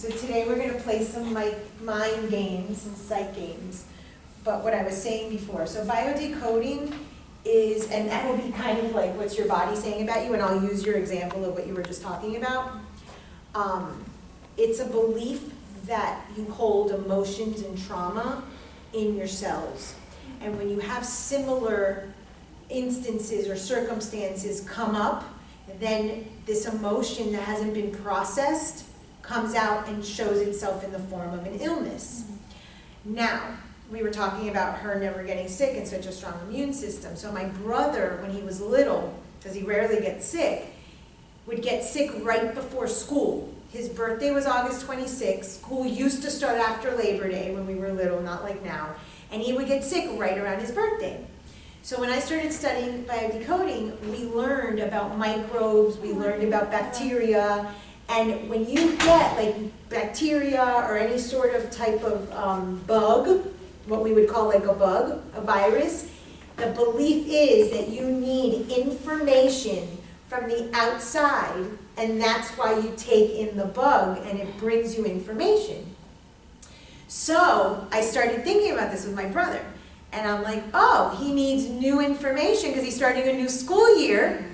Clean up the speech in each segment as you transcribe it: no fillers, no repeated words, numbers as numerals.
So today we're going to play some mind games, some psych games. But what I was saying before, so biodecoding is, and that will be kind of like what's your body saying about you, and I'll use your example of what you were just talking about. It's a belief that you hold emotions and trauma in your cells. And when you have similar instances or circumstances come up, then this emotion that hasn't been processed comes out and shows itself in the form of an illness. Now, we were talking about her never getting sick and such a strong immune system. So my brother, when he was little, because he rarely gets sick, would get sick right before school. His birthday was August 26th. School used to start after Labor Day when we were little, not like now. And he would get sick right around his birthday. So when I started studying biodecoding, we learned about microbes, we learned about bacteria, and when you get like bacteria or any sort of type of bug, what we would call like a bug, a virus, the belief is that you need information from the outside, and that's why you take in the bug and it brings you information. So I started thinking about this with my brother. And I'm like, oh, he needs new information because he's starting a new school year,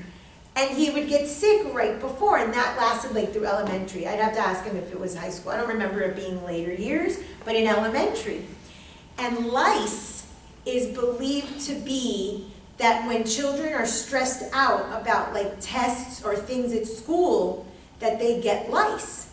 and he would get sick right before, and that lasted like through elementary. I'd have to ask him if it was high school. I don't remember it being later years, but in elementary. And lice is believed to be that when children are stressed out about like tests or things at school, that they get lice.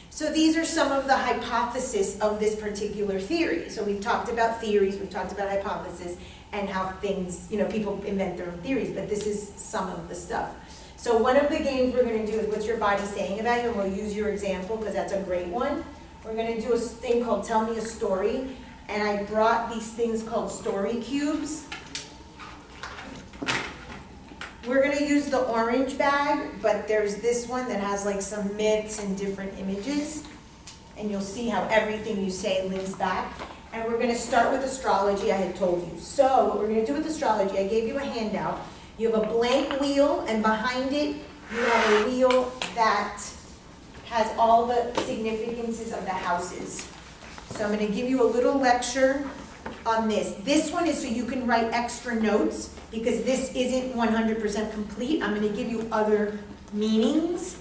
So these are some of the hypotheses of this particular theory. So we've talked about theories, we've talked about hypotheses, and how things, people invent their own theories, but this is some of the stuff. So one of the games we're going to do is what's your body saying about you, and we'll use your example because that's a great one. We're going to do a thing called Tell Me a Story, and I brought these things called story cubes. We're going to use the orange bag, but there's this one that has like some myths and different images. And you'll see how everything you say links back. And we're going to start with astrology, I had told you. So what we're going to do with astrology, I gave you a handout. You have a blank wheel, and behind it you have a wheel that has all the significances of the houses. So I'm going to give you a little lecture on this. This one is so you can write extra notes, because this isn't 100% complete. I'm going to give you other meanings,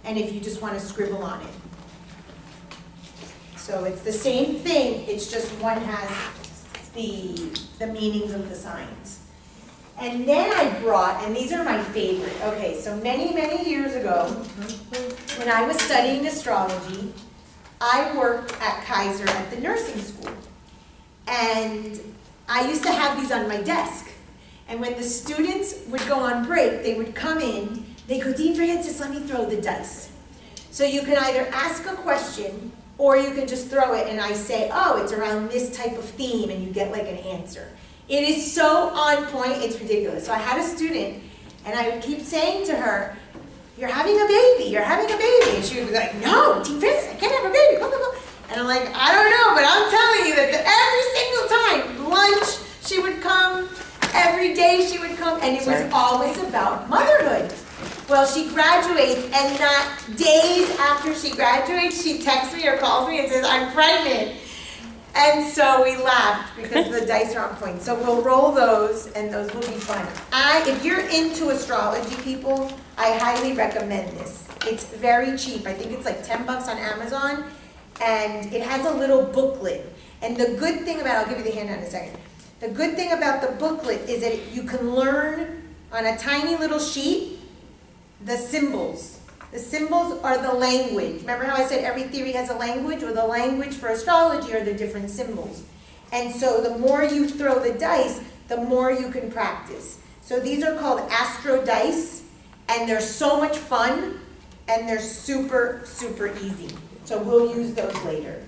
and if you just want to scribble on it. So it's the same thing, it's just one has the meanings of the signs. And then I brought, and these are my favorite. Okay, so many, many years ago, when I was studying astrology, I worked at Kaiser at the nursing school. And I used to have these on my desk. And when the students would go on break, they would come in, they go, Dean Francis, let me throw the dice. So you can either ask a question, or you can just throw it, and I say, oh, it's around this type of theme, and you get like an answer. It is so on point, it's ridiculous. So I had a student, and I would keep saying to her, you're having a baby, you're having a baby. And she would be like, no, Dean Francis, I can't have a baby, blah, blah, blah. And I'm like, I don't know, but I'm telling you that every single time, lunch, she would come, every day she would come, and it was always about motherhood. Well, she graduates, and not days after she graduates, she texts me or calls me and says, I'm pregnant. And so we laughed because the dice are on point. So we'll roll those, and those will be fun. If you're into astrology, people, I highly recommend this. It's very cheap. I think it's like $10 on Amazon, and it has a little booklet. And the good thing about, I'll give you the handout in a second. The good thing about the booklet is that you can learn on a tiny little sheet the symbols. The symbols are the language. Remember how I said every theory has a language? Or the language for astrology are the different symbols. And so the more you throw the dice, the more you can practice. So these are called Astro Dice, and they're so much fun, and they're super, super easy. So we'll use those later.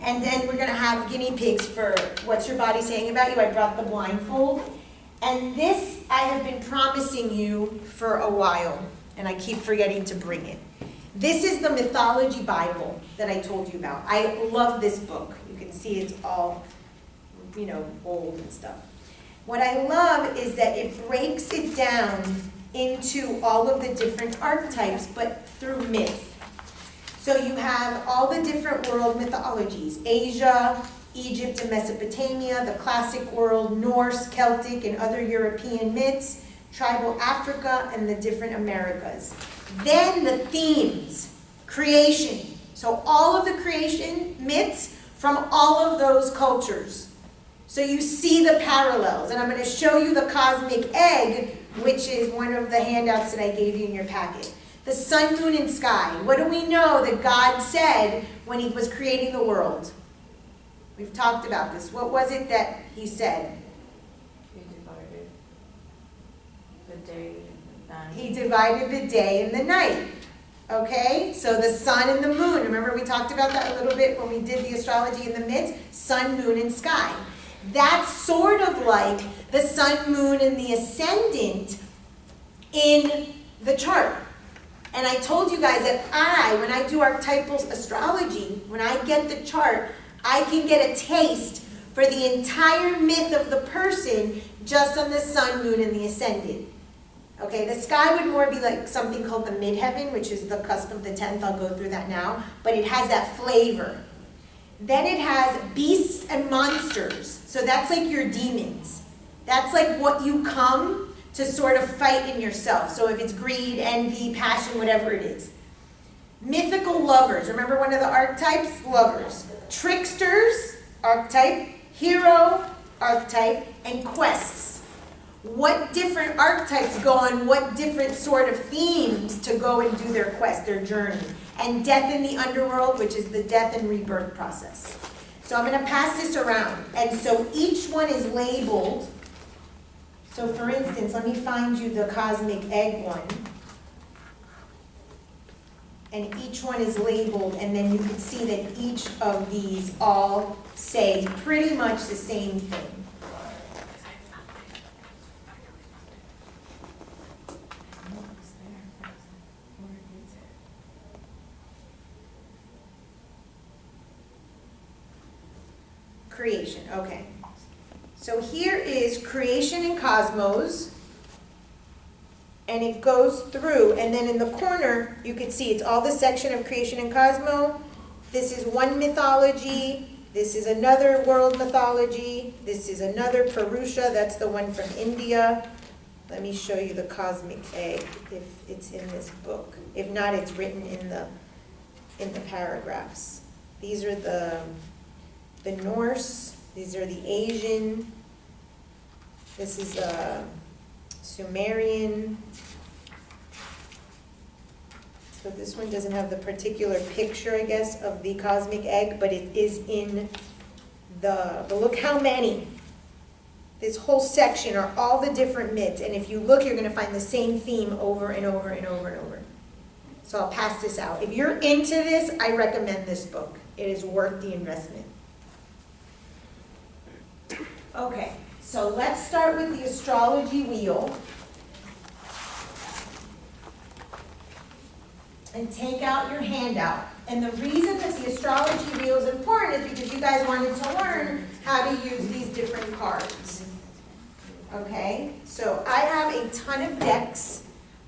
And then we're going to have guinea pigs for what's your body saying about you. I brought the blindfold. And this I have been promising you for a while, and I keep forgetting to bring it. This is the Mythology Bible that I told you about. I love this book. You can see it's all, old and stuff. What I love is that it breaks it down into all of the different archetypes, but through myth. So you have all the different world mythologies, Asia, Egypt and Mesopotamia, the classic world, Norse, Celtic, and other European myths, tribal Africa, and the different Americas. Then the themes, creation. So all of the creation myths from all of those cultures. So you see the parallels, and I'm going to show you the cosmic egg, which is one of the handouts that I gave you in your packet. The sun, moon, and sky. What do we know that God said when he was creating the world? We've talked about this. What was it that he said? He divided the day and the night. He divided the day and the night. Okay? So the sun and the moon. Remember we talked about that a little bit when we did the astrology and the myths? Sun, moon, and sky. That's sort of like the sun, moon, and the ascendant in the chart. And I told you guys that when I do archetypal astrology, when I get the chart, I can get a taste for the entire myth of the person just on the sun, moon, and the ascendant. Okay, the sky would more be like something called the midheaven, which is the cusp of the 10th. I'll go through that now. But it has that flavor. Then it has beasts and monsters. So that's like your demons. That's like what you come to sort of fight in yourself. So if it's greed, envy, passion, whatever it is. Mythical lovers. Remember one of the archetypes? Lovers. Tricksters, archetype. Hero, archetype. And quests. What different archetypes go on what different sort of themes to go and do their quest, their journey. And death in the underworld, which is the death and rebirth process. So I'm going to pass this around. And so each one is labeled. So for instance, let me find you the cosmic egg one. And each one is labeled, and then you can see that each of these all say pretty much the same thing. Creation, okay. So here is creation and cosmos, and it goes through, and then in the corner, you can see it's all the section of creation and cosmo. This is one mythology, this is another world mythology, this is another Purusha, that's the one from India. Let me show you the cosmic egg, if it's in this book. If not, it's written in the paragraphs. These are the Norse, these are the Asian, this is Sumerian. So this one doesn't have the particular picture, I guess, of the cosmic egg, but it is in but look how many. This whole section are all the different myths, and if you look, you're going to find the same theme over and over and over and over. So I'll pass this out. If you're into this, I recommend this book. It is worth the investment. Okay, so let's start with the astrology wheel. And take out your handout. And the reason that the astrology wheel is important is because you guys wanted to learn how to use these different cards. Okay, so I have a ton of decks.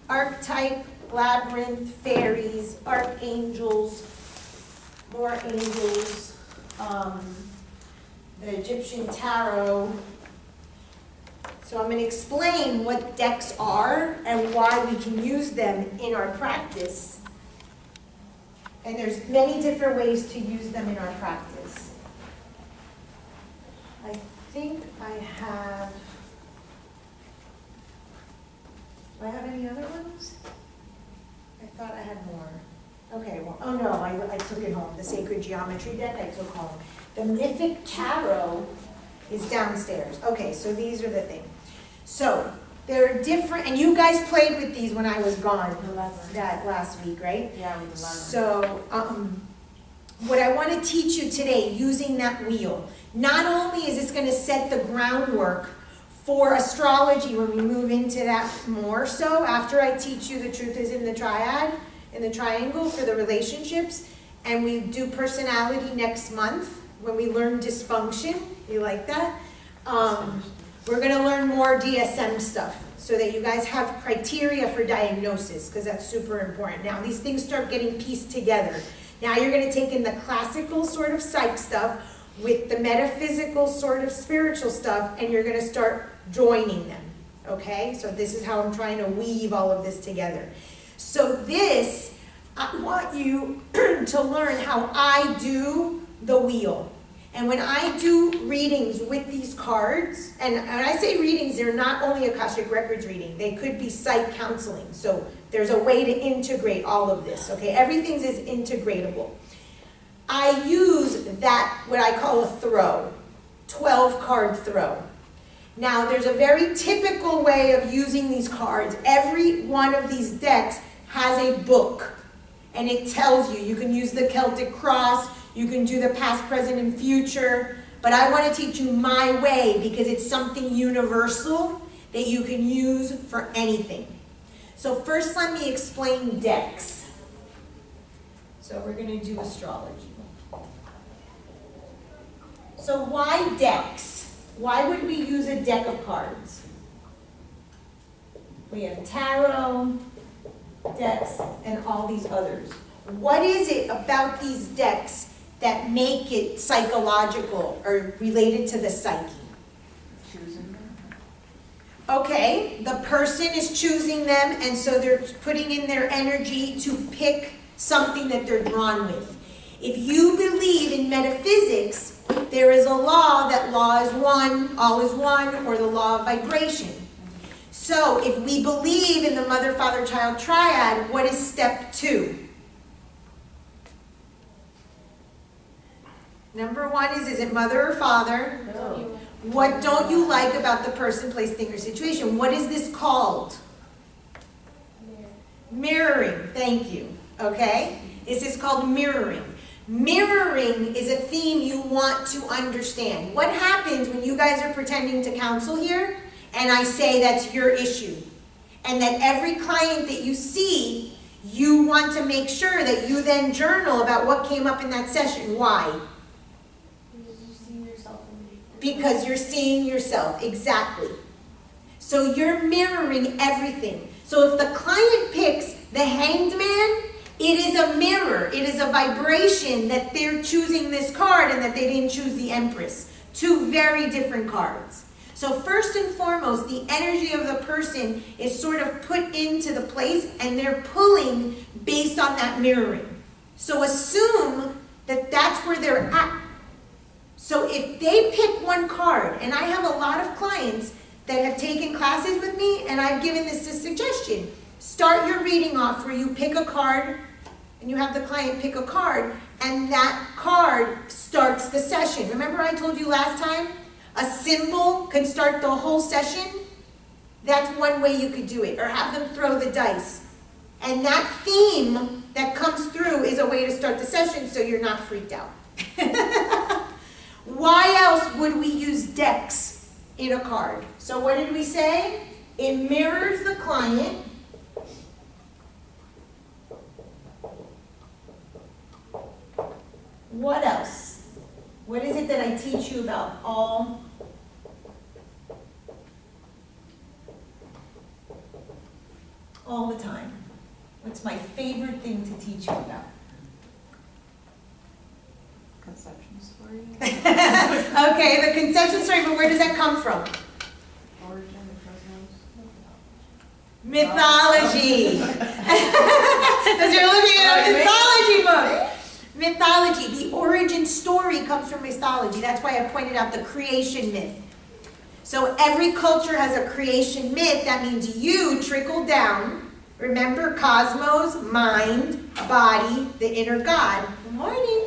Archetype, labyrinth, fairies, archangels, more angels, the Egyptian tarot. So I'm going to explain what decks are and why we can use them in our practice. And there's many different ways to use them in our practice. I think I have, do I have any other ones? I thought I had more. Okay, well, oh no, I took it home. The Sacred Geometry deck I took home. The Mythic Tarot is downstairs. Okay, so these are the things. So, they're different, and you guys played with these when I was gone that last week, right? Yeah, with the labyrinth. So, what I want to teach you today, using that wheel, not only is this going to set the groundwork for astrology when we move into that more so, after I teach you the truth is in the triad, in the triangle for the relationships, and we do personality next month when we learn dysfunction. You like that? We're going to learn more DSM stuff so that you guys have criteria for diagnosis, because that's super important. Now, these things start getting pieced together. Now you're going to take in the classical sort of psych stuff with the metaphysical sort of spiritual stuff, and you're going to start joining them, okay? So this is how I'm trying to weave all of this together. So this, I want you to learn how I do the wheel. And when I do readings with these cards, and when I say readings, they're not only Akashic Records reading, they could be psych counseling. So there's a way to integrate all of this, okay? Everything is integratable. I use that, what I call a throw, 12-card throw. Now, there's a very typical way of using these cards. Every one of these decks has a book, and it tells you. You can use the Celtic Cross, you can do the past, present, and future, but I want to teach you my way because it's something universal that you can use for anything. So first, let me explain decks. So we're going to do astrology. So why decks? Why would we use a deck of cards? We have tarot decks and all these others. What is it about these decks that make it psychological or related to the psyche? Choosing them. Okay, the person is choosing them, and so they're putting in their energy to pick something that they're drawn with. If you believe in metaphysics, there is a law that law is one, all is one, or the law of vibration. So if we believe in the mother, father, child triad, what is step 2? Number 1 is it mother or father? No. What don't you like about the person, place, thing, or situation? What is this called? Mirroring. Thank you. Okay? This is called mirroring. Mirroring is a theme you want to understand. What happens when you guys are pretending to counsel here, and I say that's your issue, and that every client that you see, you want to make sure that you then journal about what came up in that session. Why? Because you're seeing yourself, exactly. So you're mirroring everything. So if the client picks the Hanged Man, it is a mirror. It is a vibration that they're choosing this card and that they didn't choose the Empress. Two very different cards. So first and foremost, the energy of the person is sort of put into the place, and they're pulling based on that mirroring. So assume that that's where they're at. So if they pick one card, and I have a lot of clients that have taken classes with me, and I've given this a suggestion. Start your reading off where you pick a card, and you have the client pick a card, and that card starts the session. Remember I told you last time, a symbol can start the whole session? That's one way you could do it, or have them throw the dice. And that theme that comes through is a way to start the session so you're not freaked out. Why else would we use decks in a card? So what did we say? It mirrors the client. What else? What is it that I teach you about all the time? What's my favorite thing to teach you about? Conception story. Okay, the conception story, but where does that come from? Origin of cosmos. Mythology. Because you're looking at a mythology book. Mythology, the origin story comes from mythology. That's why I pointed out the creation myth. So every culture has a creation myth. That means you trickle down. Remember, cosmos, mind, body, the inner God. Good morning.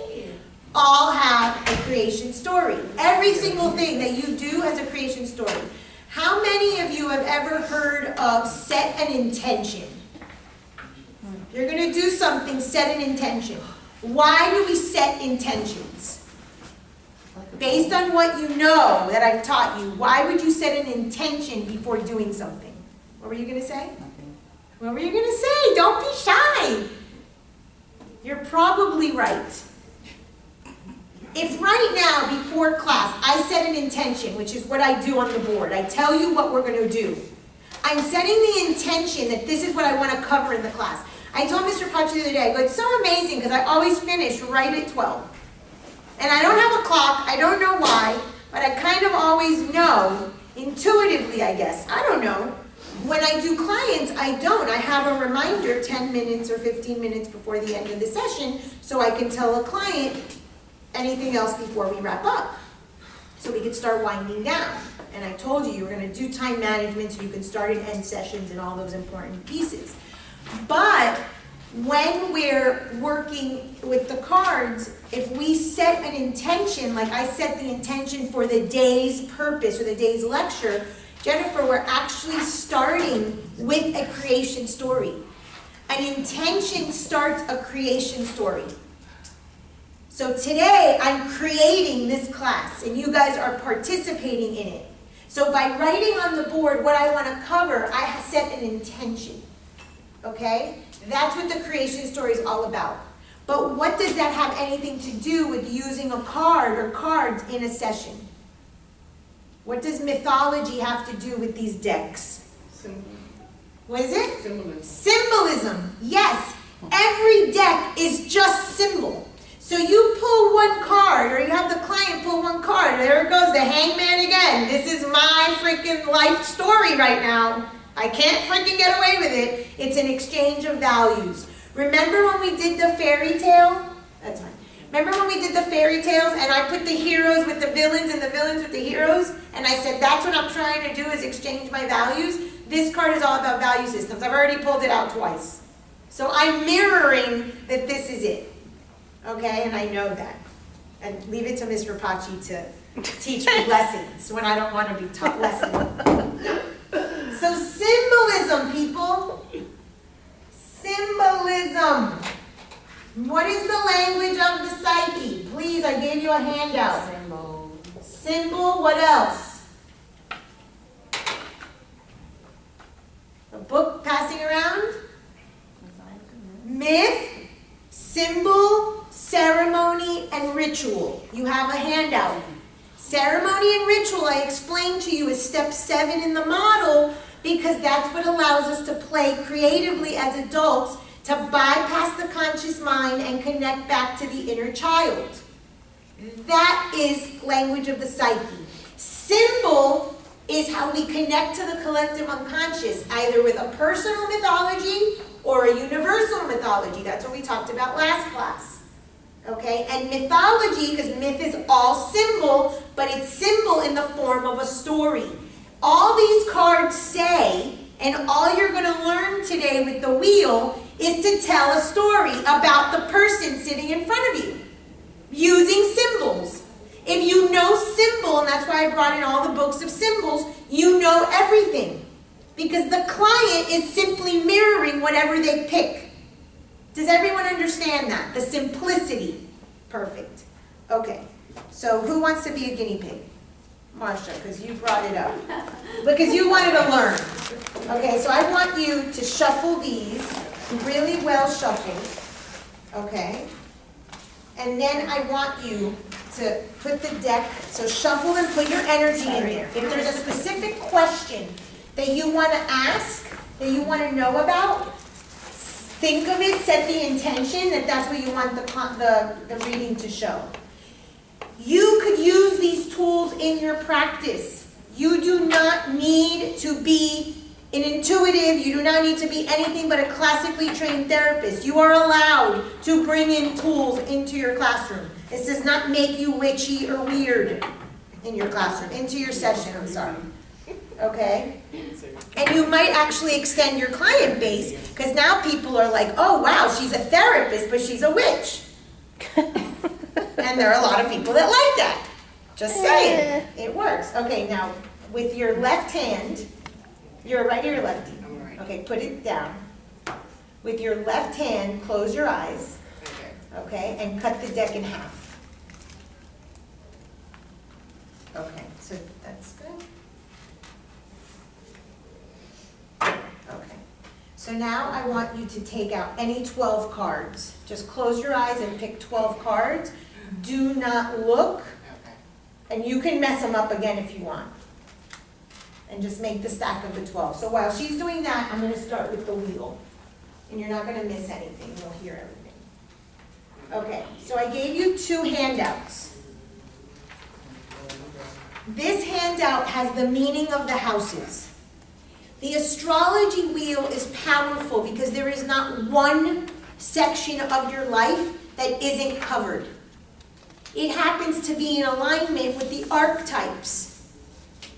All have a creation story. Every single thing that you do has a creation story. How many of you have ever heard of set an intention? If you're going to do something, set an intention. Why do we set intentions? Based on what you know that I've taught you, why would you set an intention before doing something? What were you going to say? What were you going to say? Don't be shy. You're probably right. If right now, before class, I set an intention, which is what I do on the board, I tell you what we're going to do. I'm setting the intention that this is what I want to cover in the class. I told Mr. Pachi the other day, I go, it's so amazing because I always finish right at 12. And I don't have a clock, I don't know why, but I kind of always know, intuitively I guess, I don't know. When I do clients, I don't. I have a reminder 10 minutes or 15 minutes before the end of the session so I can tell a client anything else before we wrap up. So we can start winding down. And I told you were going to do time management so you can start and end sessions and all those important pieces. But when we're working with the cards, if we set an intention, like I set the intention for the day's purpose or the day's lecture, Jennifer, we're actually starting with a creation story. An intention starts a creation story. So today I'm creating this class and you guys are participating in it. So by writing on the board what I want to cover, I have set an intention. Okay? That's what the creation story is all about. But what does that have anything to do with using a card or cards in a session? What does mythology have to do with these decks? Symbol. What is it? Symbolism. Symbolism. Yes. Every deck is just symbol. So you pull one card, or you have the client pull one card. There it goes, the hangman again. This is my freaking life story right now. I can't freaking get away with it. It's an exchange of values. Remember when we did the fairy tale? That's fine. Remember when we did the fairy tales and I put the heroes with the villains and the villains with the heroes? And I said, that's what I'm trying to do is exchange my values. This card is all about value systems. I've already pulled it out twice. So I'm mirroring that this is it. Okay, and I know that. And leave it to Ms. Rapace to teach me lessons when I don't want to be taught lessons. So symbolism, people. Symbolism. What is the language of the psyche? Please, I gave you a handout. Symbol. Symbol, what else? A book passing around? Myth, symbol, ceremony, and ritual. You have a handout. Ceremony and ritual, I explained to you, is step 7 in the model because that's what allows us to play creatively as adults to bypass the conscious mind and connect back to the inner child. That is language of the psyche. Symbol is how we connect to the collective unconscious, either with a personal mythology or a universal mythology. That's what we talked about last class. Okay, and mythology, because myth is all symbol, but it's symbol in the form of a story. All these cards say, and all you're going to learn today with the wheel, is to tell a story about the person sitting in front of you, using symbols. If you know symbol, and that's why I brought in all the books of symbols, you know everything. Because the client is simply mirroring whatever they pick. Does everyone understand that? The simplicity. Perfect. Okay, so who wants to be a guinea pig? Marsha, because you brought it up. Because you wanted to learn. Okay, so I want you to shuffle these, really well shuffled. Okay? And then I want you to put the deck, so shuffle and put your energy in there. If there's a specific question that you want to ask, that you want to know about, think of it, set the intention that that's what you want the reading to show. You could use these tools in your practice. You do not need to be an intuitive, you do not need to be anything but a classically trained therapist. You are allowed to bring in tools into your classroom. This does not make you witchy or weird in your classroom, into your session, I'm sorry. Okay? And you might actually extend your client base, because now people are like, oh wow, she's a therapist, but she's a witch. And there are a lot of people that like that. Just saying. It works. Okay, now, with your left hand, you're a righty or lefty? I'm a righty. Okay, put it down. With your left hand, close your eyes, okay, and cut the deck in half. Okay, so that's good. Okay, so now I want you to take out any 12 cards. Just close your eyes and pick 12 cards. Do not look, and you can mess them up again if you want. And just make the stack of the 12. So while she's doing that, I'm going to start with the wheel. and you're not gonna miss anything, you'll hear everything. Okay, so I gave you 2 handouts. This handout has the meaning of the houses. The astrology wheel is powerful because there is not one section of your life that isn't covered. It happens to be in alignment with the archetypes,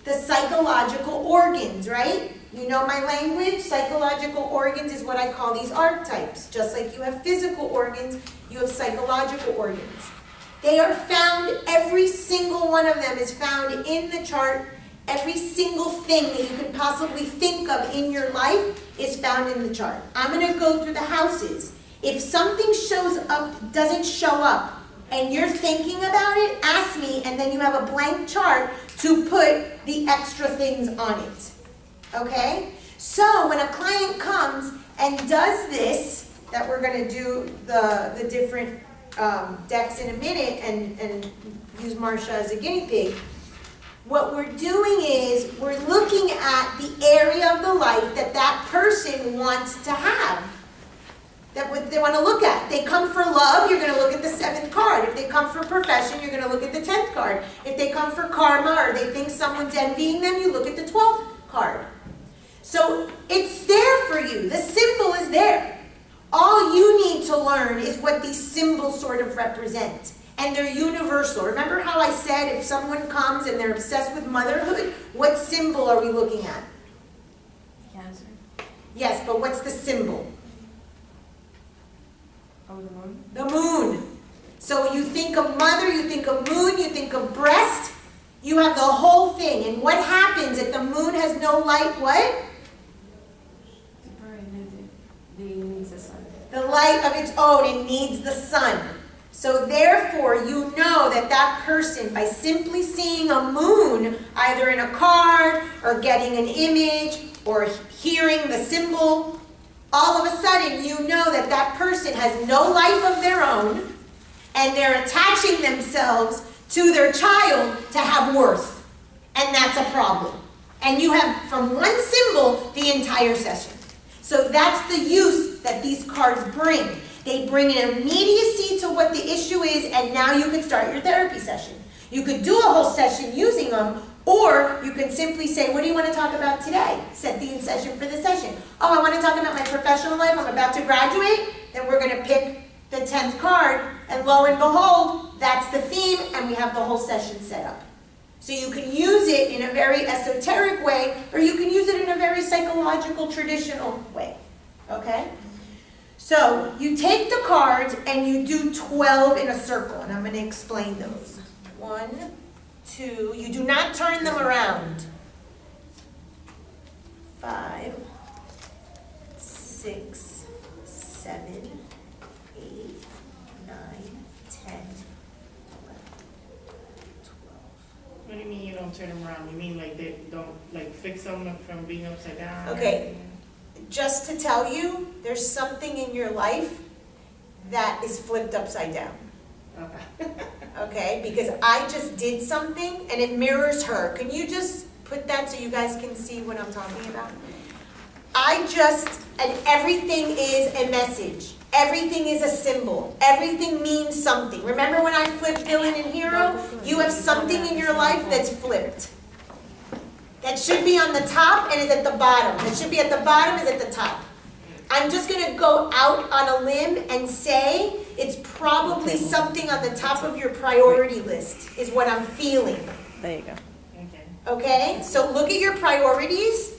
the psychological organs, right? You know my language? Psychological organs is what I call these archetypes. Just like you have physical organs, you have psychological organs. They are found, every single one of them is found in the chart. Every single thing that you could possibly think of in your life is found in the chart. I'm going to go through the houses. If something shows up, doesn't show up, and you're thinking about it, ask me, and then you have a blank chart to put the extra things on it. Okay? So when a client comes and does this, that we're going to do the different decks in a minute and use Marsha as a guinea pig, what we're doing is we're looking at the area of the life that that person wants to have, that what they want to look at. They come for love, you're going to look at the 7th card. If they come for profession, you're going to look at the 10th card. If they come for karma or they think someone's envying them, you look at the 12th card. So it's there for you. The symbol is there. All you need to learn is what these symbols sort of represent. And they're universal. Remember how I said if someone comes and they're obsessed with motherhood, what symbol are we looking at? Cancer. Yes, but what's the symbol? Oh, the moon? The moon. So you think of mother, you think of moon, you think of breast, you have the whole thing. And what happens if the moon has no light? What? It needs the sun. The light of its own, it needs the sun. So therefore, you know that that person, by simply seeing a moon, either in a card, or getting an image, or hearing the symbol, all of a sudden you know that that person has no life of their own, and they're attaching themselves to their child to have worth. And that's a problem. And you have, from one symbol, the entire session. So that's the use that these cards bring. They bring an immediacy to what the issue is, and now you can start your therapy session. You could do a whole session using them, or you can simply say, what do you want to talk about today? Set the session for the session. Oh, I want to talk about my professional life. I'm about to graduate. Then we're going to pick the 10th card, and lo and behold, that's the theme, and we have the whole session set up. So you can use it in a very esoteric way, or you can use it in a very psychological, traditional way. Okay? So you take the cards and you do 12 in a circle, and I'm going to explain those. 1, 2, you do not turn them around. 5, 6, 7, 8, 9, 10, 11, 12. What do you mean you don't turn them around? You mean like they don't like fix them from being upside down? Okay. Just to tell you, there's something in your life that is flipped upside down. Okay. Okay? Because I just did something and it mirrors her. Can you just put that so you guys can see what I'm talking about? And everything is a message. Everything is a symbol. Everything means something. Remember when I flipped villain and hero? You have something in your life that's flipped. That should be on the top and is at the bottom. That should be at the bottom is at the top. I'm just going to go out on a limb and say it's probably something on the top of your priority list is what I'm feeling. There you go. Okay. Okay? So look at your priorities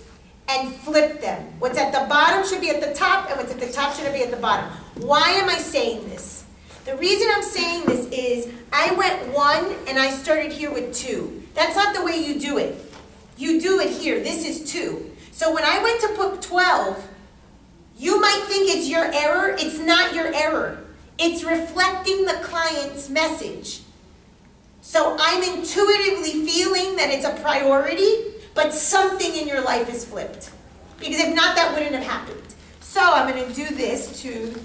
and flip them. What's at the bottom should be at the top, and what's at the top should be at the bottom. Why am I saying this? The reason I'm saying this is I went 1 and I started here with 2. That's not the way you do it. You do it here. This is 2. So when I went to put 12, you might think it's your error. It's not your error. It's reflecting the client's message. So I'm intuitively feeling that it's a priority, but something in your life is flipped. Because if not, that wouldn't have happened. So I'm going to do this to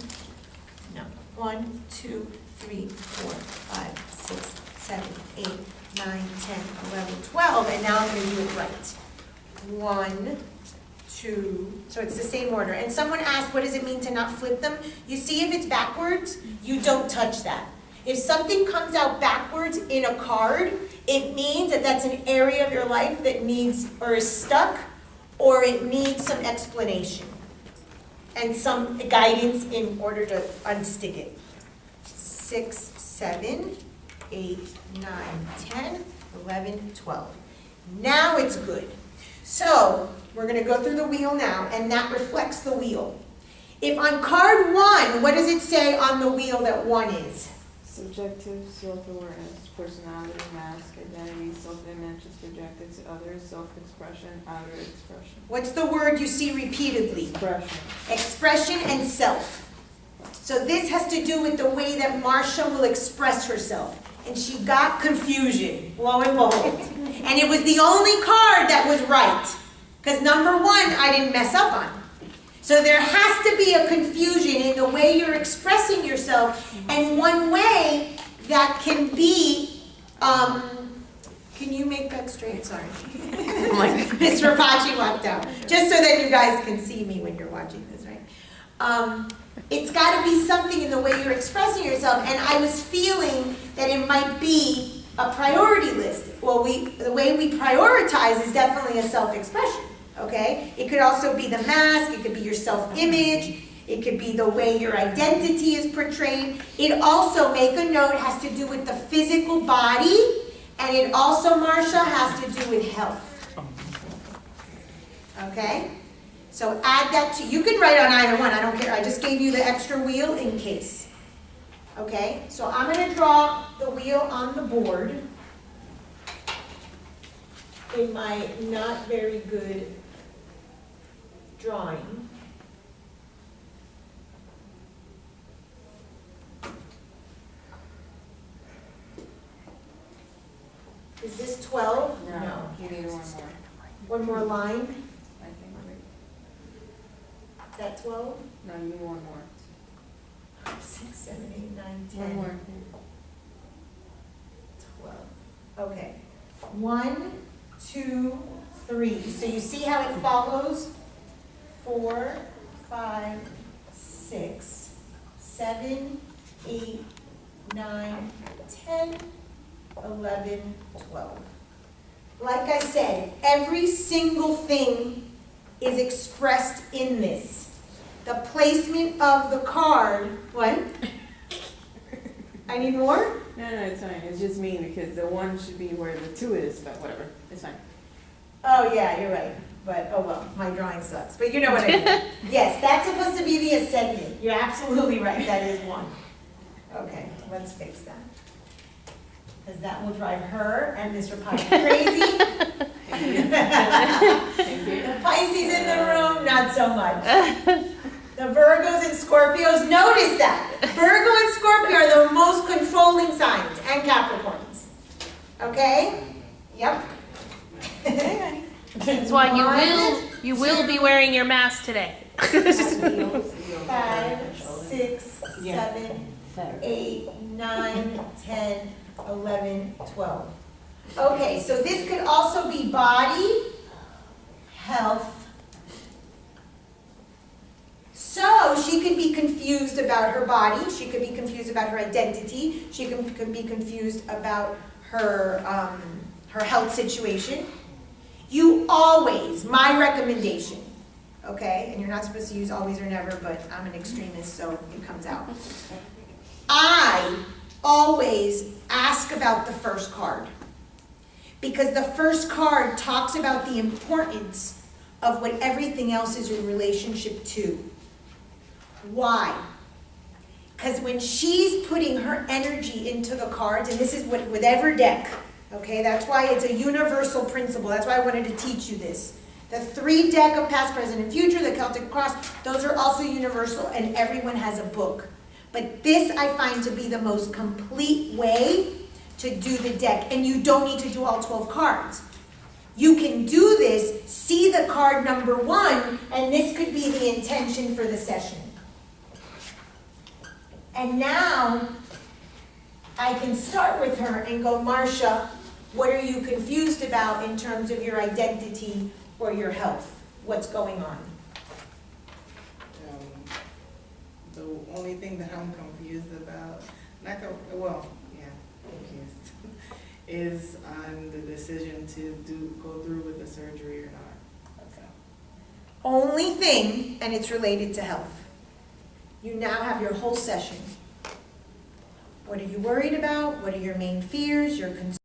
1, 2, 3, 4, 5, 6, 7, 8, 9, 10, 11, 12, and now I'm going to do it right. 1, 2, so it's the same order. And someone asked, what does it mean to not flip them? You see if it's backwards, you don't touch that. If something comes out backwards in a card, it means that that's an area of your life that needs, or is stuck, or it needs some explanation and some guidance in order to unstick it. 6, 7, 8, 9, 10, 11, 12. Now it's good. So we're going to go through the wheel now, and that reflects the wheel. If on card 1, what does it say on the wheel that 1 is? Subjective, self-awareness, personality, mask, identity, self-image is projected to others, self-expression, outer expression. What's the word you see repeatedly? Expression. Expression and self. So this has to do with the way that Marcia will express herself. And she got confusion, lo and behold. And it was the only card that was right. Because number 1, I didn't mess up on. So there has to be a confusion in the way you're expressing yourself. And one way that can be, can you make that straight? Sorry. Miss Rapace walked out. Just so that you guys can see me when you're watching this, right? It's got to be something in the way you're expressing yourself. And I was feeling that it might be a priority list. Well, the way we prioritize is definitely a self-expression. Okay? It could also be the mask, it could be your self-image, it could be the way your identity is portrayed. It also, make a note, has to do with the physical body, and it also, Marcia, has to do with health. Okay? So add that to, you can write on either one, I don't care, I just gave you the extra wheel in case. Okay? So I'm going to draw the wheel on the board in my not very good drawing. Is this 12? No, you need one more. One more line? I think, right? Is that 12? No, you need one more. 6, 7, 8, 9, 10. One more. 12. Okay. 1, 2, 3. So you see how it follows? 4, 5, 6, 7, 8, 9, 10, 11, 12. Like I said, every single thing is expressed in this. The placement of the card, what? I need more? No, it's fine. It's just me because the 1 should be where the 2 is, but whatever. It's fine. Oh, yeah, you're right. But, oh well, my drawing sucks. But you know what I mean. Yes, that's supposed to be the ascendant. You're absolutely right. That is 1. Okay, let's fix that. Because that will drive her and Miss Rapace crazy. Thank you. The Pisces in the room, not so much. The Virgos and Scorpios, notice that. Virgo and Scorpio are the most controlling signs, and Capricorns. Okay? Yep. That's why you will be wearing your mask today. 5, 6, 7, 8, 9, 10, 11, 12. Okay, so this could also be body, health. So she could be confused about her body, she could be confused about her identity, she could be confused about her, her health situation. You always, my recommendation, okay, and you're not supposed to use always or never, but I'm an extremist, so it comes out. I always ask about the first card, because the first card talks about the importance of what everything else is in relationship to. Why? Because when she's putting her energy into the cards, and this is what, with every deck, okay, that's why it's a universal principle. That's why I wanted to teach you this. The 3 deck of past, present, and future, the Celtic cross, those are also universal, and everyone has a book. But this I find to be the most complete way to do the deck, and you don't need to do all 12 cards. You can do this, see the card number 1, and this could be the intention for the session. And now, I can start with her and go, Marcia, what are you confused about in terms of your identity or your health? what's going on? The only thing that I'm confused about, confused, is on the decision to go through with the surgery or not. Okay. Only thing, and it's related to health. You now have your whole session. What are you worried about? What are your main fears, your concerns?